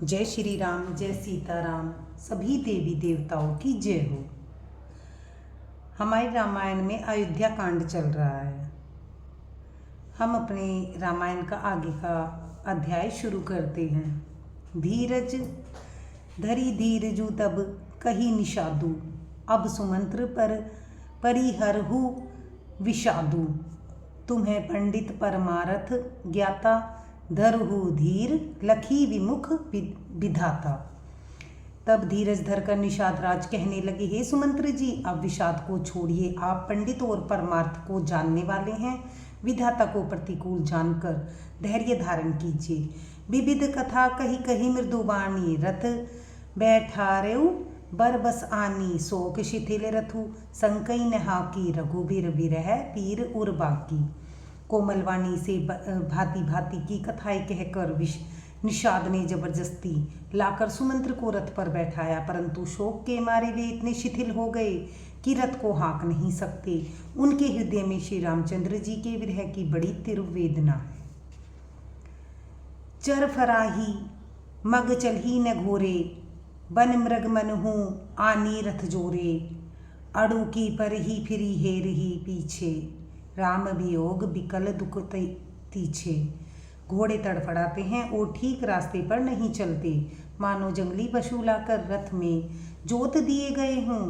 जय श्री राम, जय सीताराम, सभी देवी देवताओं की जय हो। हमारे रामायण में अयोध्या कांड चल रहा है। हम अपने रामायण का आगे का अध्याय शुरू करते हैं। धीरज धरी धीरजु तब कही निषादु, अब सुमंत्र पर परिहरहु विषादु। तुम्हें पंडित परमारथ ज्ञाता, धरहु धीर लखी विमुख विधाता। तब धीरज धरकर निषाद राज कहने लगे, हे सुमंत्र जी, अब विषाद को छोड़िए। आप पंडित और परमार्थ को जानने वाले हैं। विधाता को प्रतिकूल जानकर धैर्य धारण कीजिए। विविध कथा कही कही मृदुवाणी, रथ बैठारेऊ बरबस आनी। शोक शिथिल रथु संकई नहा की, रघुबीर बिरह पीर उर बाकी। कोमलवाणी से भांति भांति की कथाएं कहकर निषाद ने जबरदस्ती लाकर सुमंत्र को रथ पर बैठाया, परंतु शोक के मारे वे इतने शिथिल हो गए कि रथ को हाँक नहीं सकते। उनके हृदय में श्री रामचंद्र जी के विरह की बड़ी तीव्र वेदना है। चर फराही मग चलही न घोरे, बन मृग मनहु आनी रथ जोरे। अड़ू की पर ही फिरी हेर ही पीछे, राम वियोग बिकल दुख तीछे। घोड़े तड़फड़ाते हैं और ठीक रास्ते पर नहीं चलते, मानो जंगली पशु लाकर रथ में जोत दिए गए हों।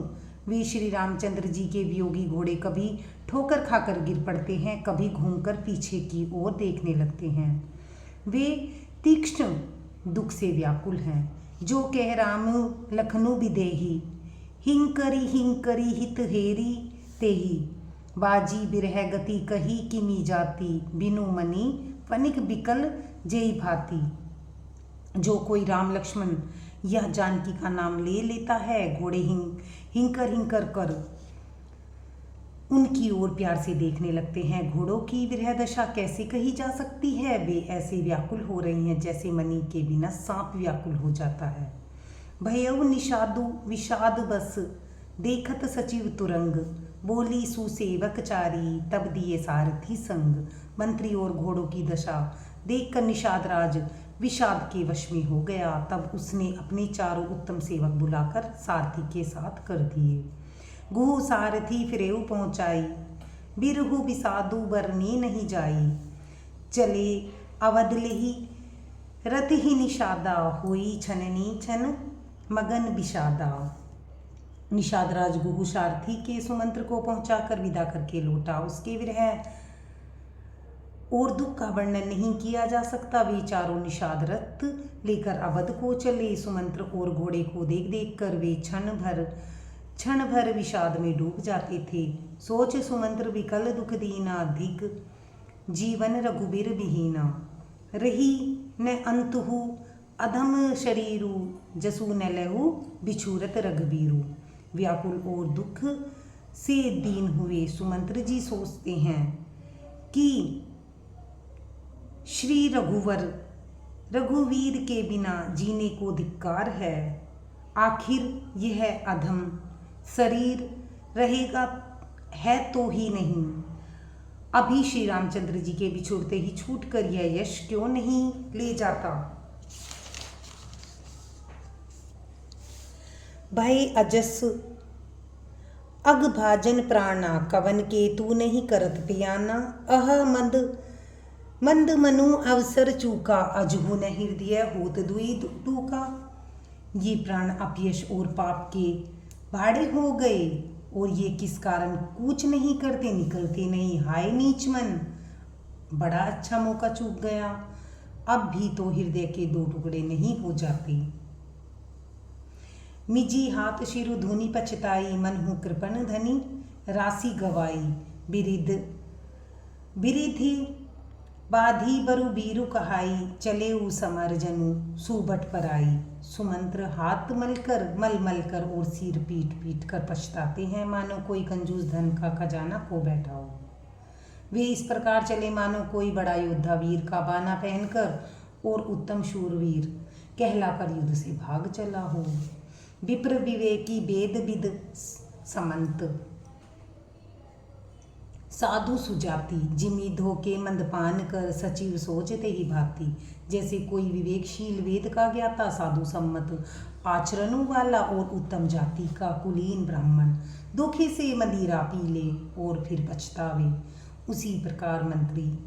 वे श्री रामचंद्र जी के वियोगी घोड़े कभी ठोकर खाकर गिर पड़ते हैं, कभी घूमकर पीछे की ओर देखने लगते हैं। वे तीक्ष्ण दुख से व्याकुल हैं। जो कह राम लखनु विदेही, हिंकरी हित हेरी तेही। बाजी बिरह गति कही किमी जाती, बिनु मनी फनिक बिकल जेई भाती। जो कोई राम लक्ष्मण या जानकी का नाम ले लेता है, घोड़े हिंकर कर उनकी ओर प्यार से देखने लगते हैं। घोड़ों की विरह दशा कैसे कही जा सकती है। वे ऐसे व्याकुल हो रही हैं जैसे मणि के बिना सांप व्याकुल हो जाता है। भयउ निषादु विषाद बस, देखत सचिव तुरंग। बोली सुसेवक चारी, तब दिए सारथी संग। मंत्री और घोड़ों की दशा देखकर निषाद राज विषाद के वश में हो गया। तब उसने अपने चारों उत्तम सेवक बुलाकर सारथी के साथ कर दिए। गुहु सारथी फिरेऊ पहुँचाई, बिरहु विषादु बरनी नहीं जाई। चले अवध लेही रथ ही निषादा, हुई छननी छन मगन विषादा। निषाद राज गुहु सारथी के सुमंत्र को पहुंचाकर विदा करके लौटा। उसके विरह और दुख का वर्णन नहीं किया जा सकता। वे चारों निषाद रथ लेकर अवध को चले। सुमंत्र और घोड़े को देख देख कर वे क्षण भर विषाद में डूब जाते थे। सोच सुमंत्र विकल दुख दीना, अधिक जीवन रघुबीर विहीना। रही न अंतहु अधम शरीरु, जसु न लहु बिछूरत रघुबीरु। व्याकुल और दुख से दीन हुए सुमंत्र जी सोचते हैं कि श्री रघुवीर के बिना जीने को धिक्कार है। आखिर यह अधम शरीर रहेगा है तो ही नहीं। अभी श्री रामचंद्र जी के बिछुड़ते ही छूटकर यह यश क्यों नहीं ले जाता। भय अजस अग भाजन प्राणा, कवन के तू नहीं करत पियाना। अह मंद मनु अवसर चूका, अजहु न हृदय होत दुई टूका। ये प्राण अपयश और पाप के भाड़े हो गए, और ये किस कारण कूच नहीं करते, निकलते नहीं। हाय नीच मन, बड़ा अच्छा मौका चूक गया। अब भी तो हृदय के दो टुकड़े नहीं हो जाते। मिजी हाथ शिरु धुनि पछताई, मन हूँ कृपण धनी राशि गवाई। बिरिधि बाधी बरु बीरु कहाई, चले उ समर जनु सुबट पराई। सुमंत्र हाथ मल कर और सिर पीट कर पछताते हैं, मानो कोई कंजूस धन का खजाना खो बैठा हो। वे इस प्रकार चले मानो कोई बड़ा योद्धा वीर का बाना पहनकर और उत्तम शूरवीर कहलाकर युद्ध से भाग चला हो। विप्र विवेकी वेद विद समंत, साधु सुजाति जिमी धोके मंदपान कर सचिव सोचते ही भांति। जैसे कोई विवेकशील वेद का ज्ञाता साधु सम्मत आचरणों वाला और उत्तम जाति का कुलीन ब्राह्मण धोखे से मदिरा पी ले और फिर पछतावे, उसी प्रकार मंत्री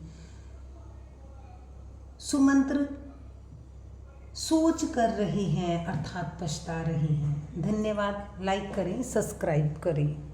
सुमंत्र सोच कर रहे हैं अर्थात पछता रहे हैं। धन्यवाद। लाइक करें, सब्सक्राइब करें।